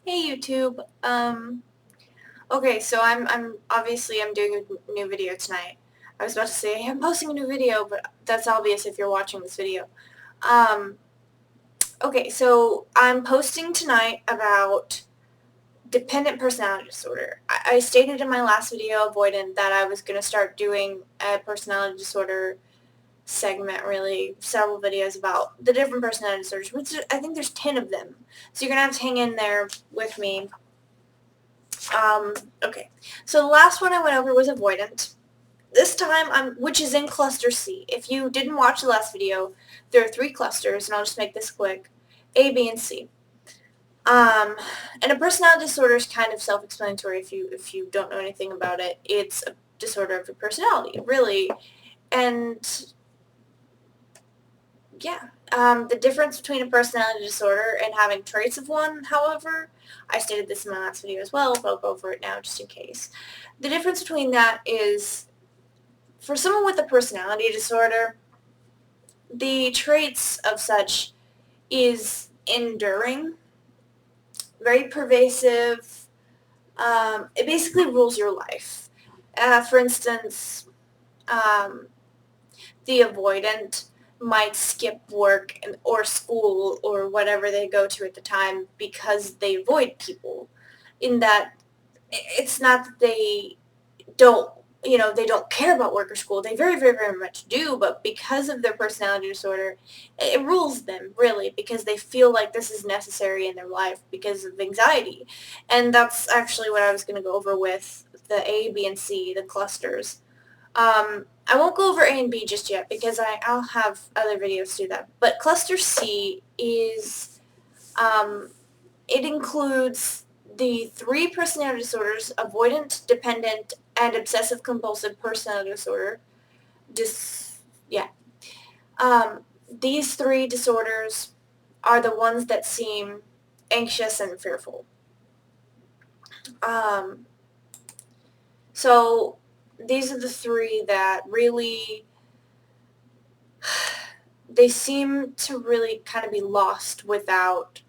Hey YouTube. Okay, so I'm obviously I'm doing a new video tonight. I was about to say I'm posting a new video, but that's obvious if you're watching this video. Um, okay, so I'm posting tonight about dependent personality disorder. I stated in my last video, Avoidant, that I was going to start doing a personality disorder segment, really, several videos about the different personality disorders, which I think there's 10 of them. So you're going to have to hang in there with me. Okay. So the last one I went over was avoidant. This time, which is in cluster C. If you didn't watch the last video, there are 3 clusters, and I'll just make this quick. A, B, and C. And a personality disorder is kind of self-explanatory if you don't know anything about it. It's a disorder of your personality, really. And yeah. The difference between a personality disorder and having traits of one, however, I stated this in my last video as well, but I'll go over it now just in case. The difference between that is, for someone with a personality disorder, the traits of such is enduring, very pervasive. It basically rules your life. For instance, um, the avoidant might skip work or school or whatever they go to at the time because they avoid people. In that, it's not that they don't, they don't care about work or school. They very, very, very much do, but because of their personality disorder, it rules them, really, because they feel like this is necessary in their life because of anxiety. And that's actually what I was going to go over with the A, B, and C, the clusters. I won't go over A and B just yet because I'll have other videos to do that. But cluster C is, it includes the 3 personality disorders: avoidant, dependent, and obsessive compulsive personality disorder. Yeah. These 3 disorders are the ones that seem anxious and fearful. Um, so these are the 3 that really, they seem to really kind of be lost without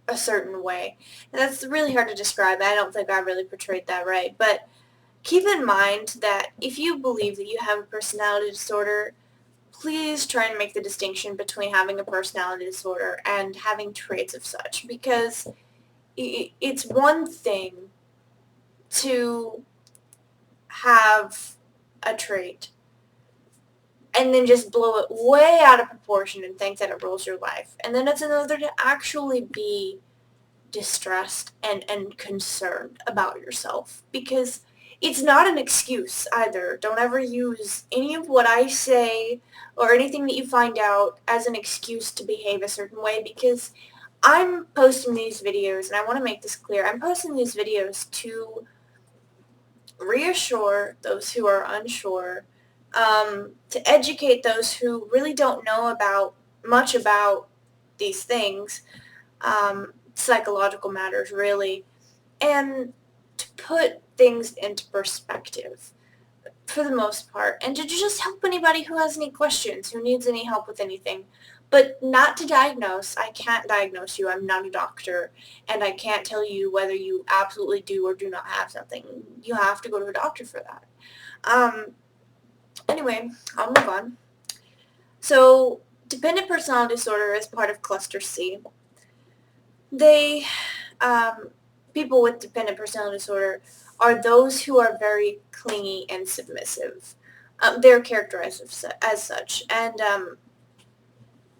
a certain way. And that's really hard to describe. I don't think I really portrayed that right. But keep in mind that if you believe that you have a personality disorder, please try and make the distinction between having a personality disorder and having traits of such, because it's one thing to have a trait and then just blow it way out of proportion and think that it rules your life. And then it's another to actually be distressed and concerned about yourself, because it's not an excuse either. Don't ever use any of what I say or anything that you find out as an excuse to behave a certain way, because I'm posting these videos, and I want to make this clear, I'm posting these videos to reassure those who are unsure, to educate those who really don't know about much about these things, psychological matters, really, and to put things into perspective for the most part, and to just help anybody who has any questions, who needs any help with anything, but not to diagnose. I can't diagnose you. I'm not a doctor, and I can't tell you whether you absolutely do or do not have something. You have to go to a doctor for that. Anyway, I'll move on. So, dependent personality disorder is part of cluster C. They, people with dependent personality disorder are those who are very clingy and submissive. They're characterized as such, and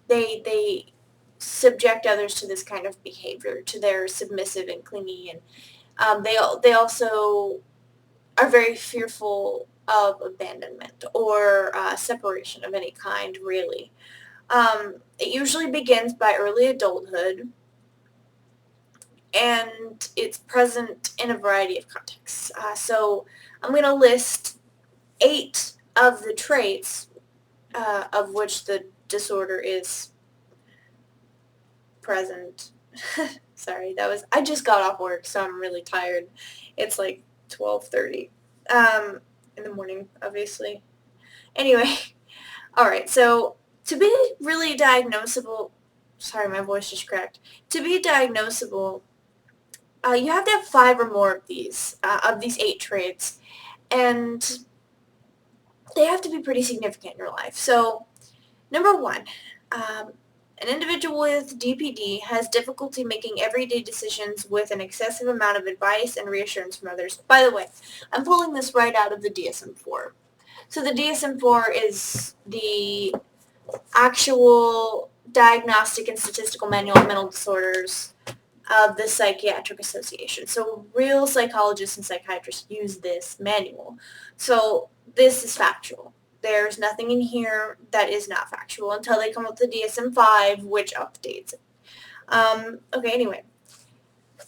they subject others to this kind of behavior, to their submissive and clingy, and they also are very fearful of abandonment or separation of any kind, really. It usually begins by early adulthood, and it's present in a variety of contexts. So I'm going to list 8 of the traits of which the disorder is present. Sorry, I just got off work, so I'm really tired. It's like 12:30 in the morning, obviously. Anyway, all right, so to be really diagnosable, sorry, my voice just cracked. To be diagnosable, you have to have 5 or more of these 8 traits, and they have to be pretty significant in your life. So, number 1, an individual with DPD has difficulty making everyday decisions with an excessive amount of advice and reassurance from others. By the way, I'm pulling this right out of the DSM-4. So the DSM-4 is the actual Diagnostic and Statistical Manual of Mental Disorders of the Psychiatric Association. So real psychologists and psychiatrists use this manual. So this is factual. There's nothing in here that is not factual until they come up with the DSM-5, which updates it. Okay, anyway.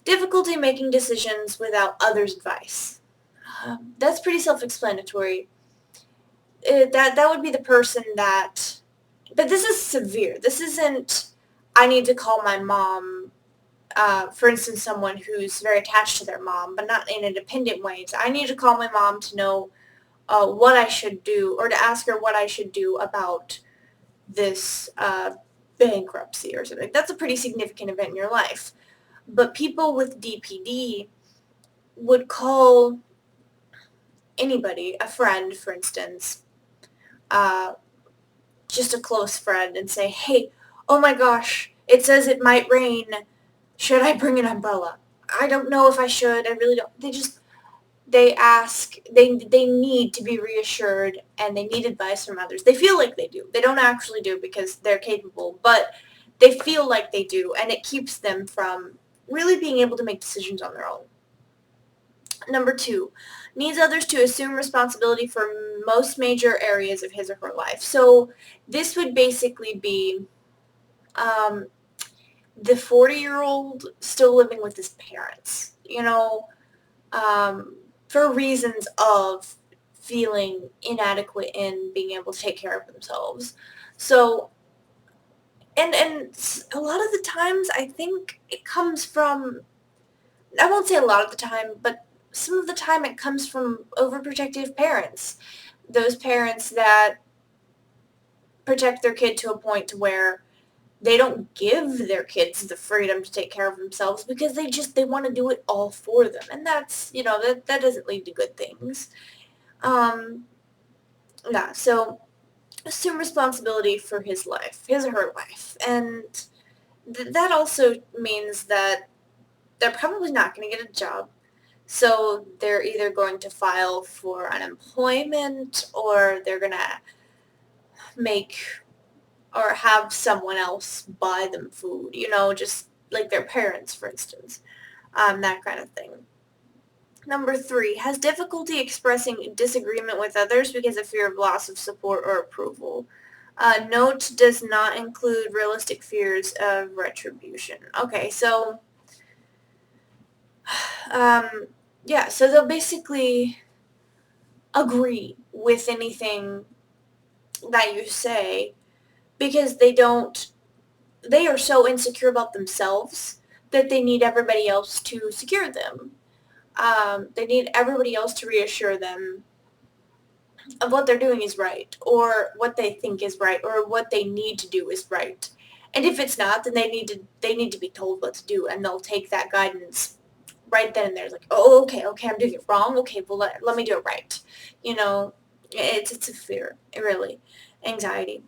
Difficulty making decisions without others' advice. That's pretty self-explanatory. That would be the person that... But this is severe. This isn't, I need to call my mom, for instance, someone who's very attached to their mom, but not in a dependent way. So I need to call my mom to know what I should do, or to ask her what I should do about this bankruptcy or something. That's a pretty significant event in your life. But people with DPD would call anybody, a friend, for instance, just a close friend, and say, hey, oh my gosh, it says it might rain. Should I bring an umbrella? I don't know if I should. I really don't. They ask, they need to be reassured, and they need advice from others. They feel like they do. They don't actually do because they're capable, but they feel like they do, and it keeps them from really being able to make decisions on their own. Number 2, needs others to assume responsibility for most major areas of his or her life. So this would basically be the 40-year-old still living with his parents, for reasons of feeling inadequate in being able to take care of themselves. So, and a lot of the times I think it comes from, I won't say a lot of the time, but some of the time it comes from overprotective parents. Those parents that protect their kid to a point to where they don't give their kids the freedom to take care of themselves because they want to do it all for them. And that's, that doesn't lead to good things. Yeah, so assume responsibility for his life, his or her life. And that also means that they're probably not going to get a job. So they're either going to file for unemployment, or they're going to make or have someone else buy them food, just like their parents, for instance, that kind of thing. Number 3, has difficulty expressing disagreement with others because of fear of loss of support or approval. Note does not include realistic fears of retribution. Okay, so, yeah, so they'll basically agree with anything that you say because they are so insecure about themselves that they need everybody else to secure them. They need everybody else to reassure them of what they're doing is right, or what they think is right, or what they need to do is right. And if it's not, then they need to be told what to do, and they'll take that guidance right then and there. It's like, oh, okay, I'm doing it wrong. Okay, well, let me do it right. It's a fear, really, anxiety.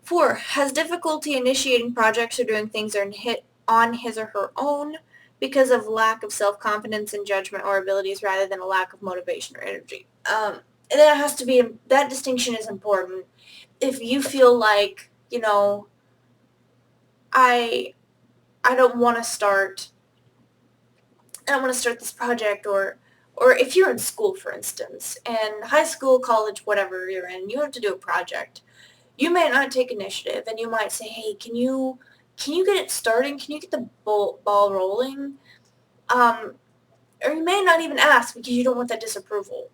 4, has difficulty initiating projects or doing things on his or her own because of lack of self-confidence and judgment or abilities rather than a lack of motivation or energy. And that has to be, that distinction is important. If you feel like, I don't want to start this project, or if you're in school, for instance, and high school, college, whatever you're in, you have to do a project. You may not take initiative, and you might say, hey, can you get it starting? Can you get the ball rolling? Or you may not even ask because you don't want that disapproval.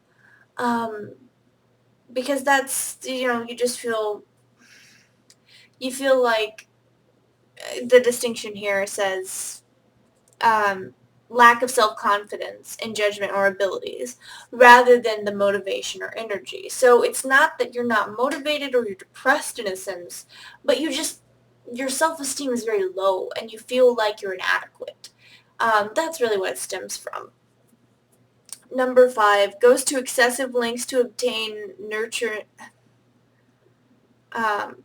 Because that's, you just feel like the distinction here says lack of self-confidence in judgment or abilities rather than the motivation or energy. So it's not that you're not motivated or you're depressed in a sense, but you just your self-esteem is very low and you feel like you're inadequate. That's really what it stems from. Number 5, goes to excessive lengths to obtain um,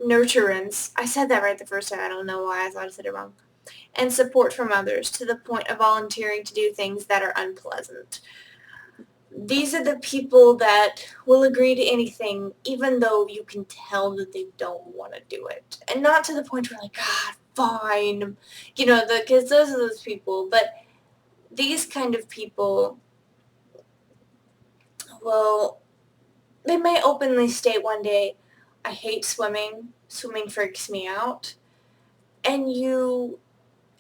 nurturance. I said that right the first time. I don't know why I thought I said it wrong. And support from others to the point of volunteering to do things that are unpleasant. These are the people that will agree to anything even though you can tell that they don't want to do it. And not to the point where like, God, fine. Because those are those people. But these kind of people, well, they may openly state one day, I hate swimming. Swimming freaks me out. And you,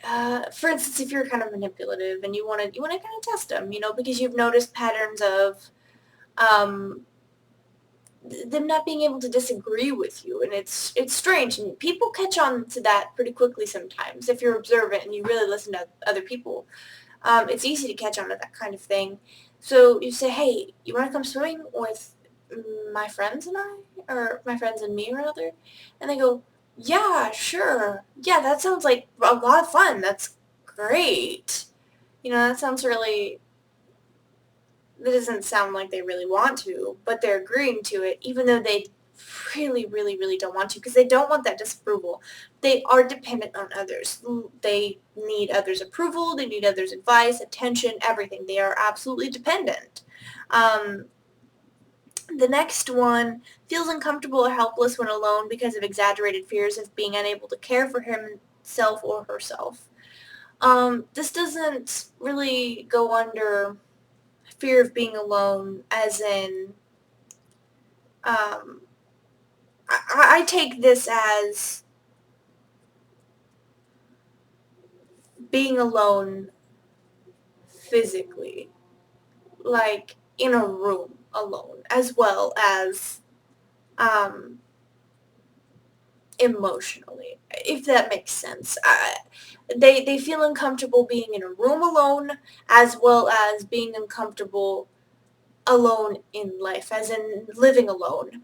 for instance, if you're kind of manipulative and you want to kind of test them, because you've noticed patterns of um, them not being able to disagree with you, and it's strange, and people catch on to that pretty quickly sometimes if you're observant and you really listen to other people. It's easy to catch on to that kind of thing. So you say, hey, you want to come swimming with my friends and I? Or my friends and me, rather? And they go, yeah, sure. Yeah, that sounds like a lot of fun. That's great. That sounds really... That doesn't sound like they really want to, but they're agreeing to it, even though they really, really, really don't want to, because they don't want that disapproval. They are dependent on others. They need others' approval, they need others' advice, attention, everything. They are absolutely dependent. The next one, feels uncomfortable or helpless when alone because of exaggerated fears of being unable to care for himself or herself. This doesn't really go under fear of being alone, as in, I take this as being alone physically, like in a room alone, as well as emotionally, if that makes sense. They feel uncomfortable being in a room alone, as well as being uncomfortable alone in life, as in living alone.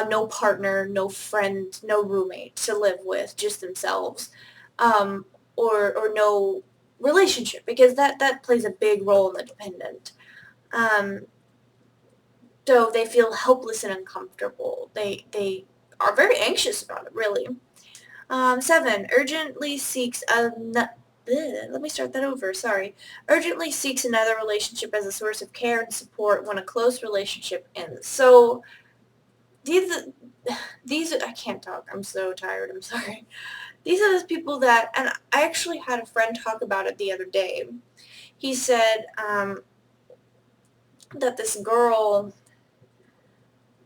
No partner, no friend, no roommate to live with, just themselves. Or no relationship, because that plays a big role in the dependent. So they feel helpless and uncomfortable. They are very anxious about it, really. 7, urgently seeks let me start that over, sorry. Urgently seeks another relationship as a source of care and support when a close relationship ends. So, these, I can't talk, I'm so tired, I'm sorry. These are those people that, and I actually had a friend talk about it the other day. He said, that this girl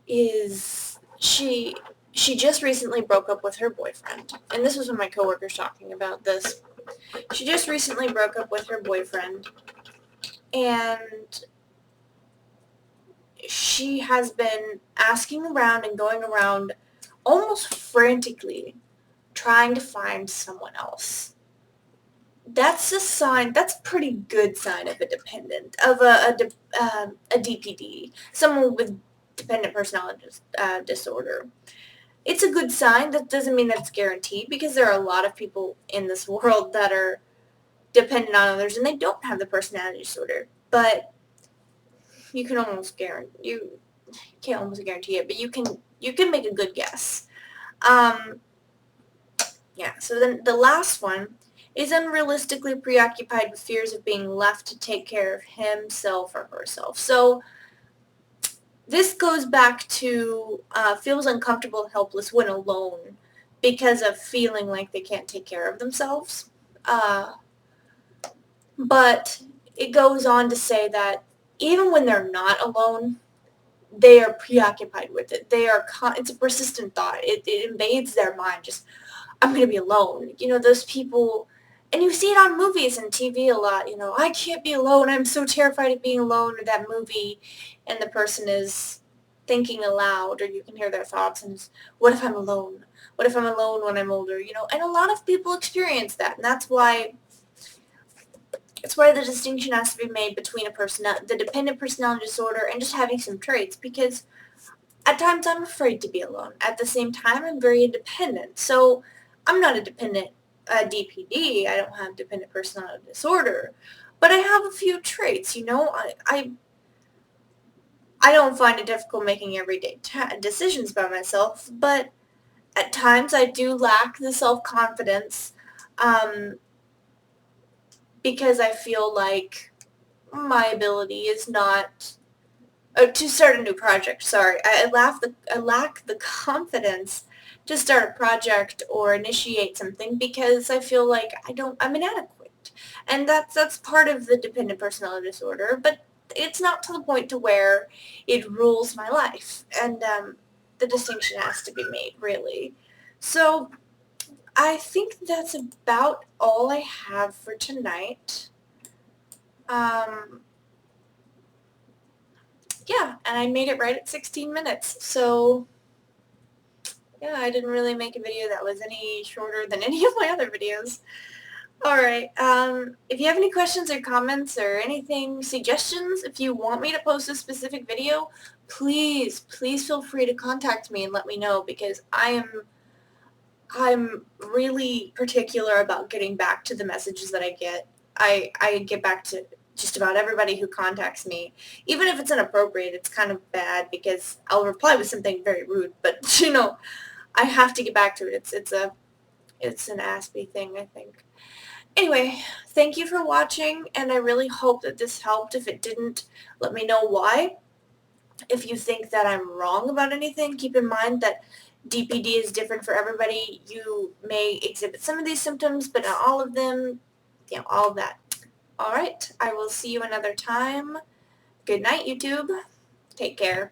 she just recently broke up with her boyfriend. And this was when my coworker's talking about this. She just recently broke up with her boyfriend, and she has been asking around and going around almost frantically trying to find someone else. That's a sign, that's a pretty good sign of a dependent, of a DPD, someone with dependent personality disorder. It's a good sign. That doesn't mean that it's guaranteed, because there are a lot of people in this world that are dependent on others and they don't have the personality disorder. But you can almost guarantee, you can't almost guarantee it, but you can make a good guess. Yeah, so then the last one is unrealistically preoccupied with fears of being left to take care of himself or herself. So this goes back to feels uncomfortable and helpless when alone because of feeling like they can't take care of themselves. But it goes on to say that even when they're not alone, they are preoccupied with it. It's a persistent thought. It invades their mind. Just, I'm going to be alone. Those people, and you see it on movies and TV a lot. I can't be alone. I'm so terrified of being alone. Or that movie, and the person is thinking aloud, or you can hear their thoughts, and what if I'm alone? What if I'm alone when I'm older? And a lot of people experience that, and that's why the distinction has to be made between the dependent personality disorder and just having some traits, because At times I'm afraid to be alone. At the same time, I'm very independent. So I'm not a dependent DPD. I don't have dependent personality disorder. But I have a few traits, you know. I don't find it difficult making everyday decisions by myself, but at times I do lack the self-confidence um, because I feel like my ability is not to start a new project. Sorry, I lack the confidence to start a project or initiate something because I feel like I'm inadequate, and that's part of the dependent personality disorder. But it's not to the point to where it rules my life, and the distinction has to be made really. So I think that's about all I have for tonight. Um, yeah, and I made it right at 16 minutes. So yeah, I didn't really make a video that was any shorter than any of my other videos. Alright, if you have any questions or comments or anything, suggestions, if you want me to post a specific video, please feel free to contact me and let me know because I'm really particular about getting back to the messages that I get. I get back to just about everybody who contacts me. Even if it's inappropriate, it's kind of bad because I'll reply with something very rude, but you know, I have to get back to it. It's an Aspie thing, I think. Anyway, thank you for watching, and I really hope that this helped. If it didn't, let me know why. If you think that I'm wrong about anything, keep in mind that DPD is different for everybody. You may exhibit some of these symptoms, but not all of them. You know, all of that. Alright, I will see you another time. Good night, YouTube. Take care.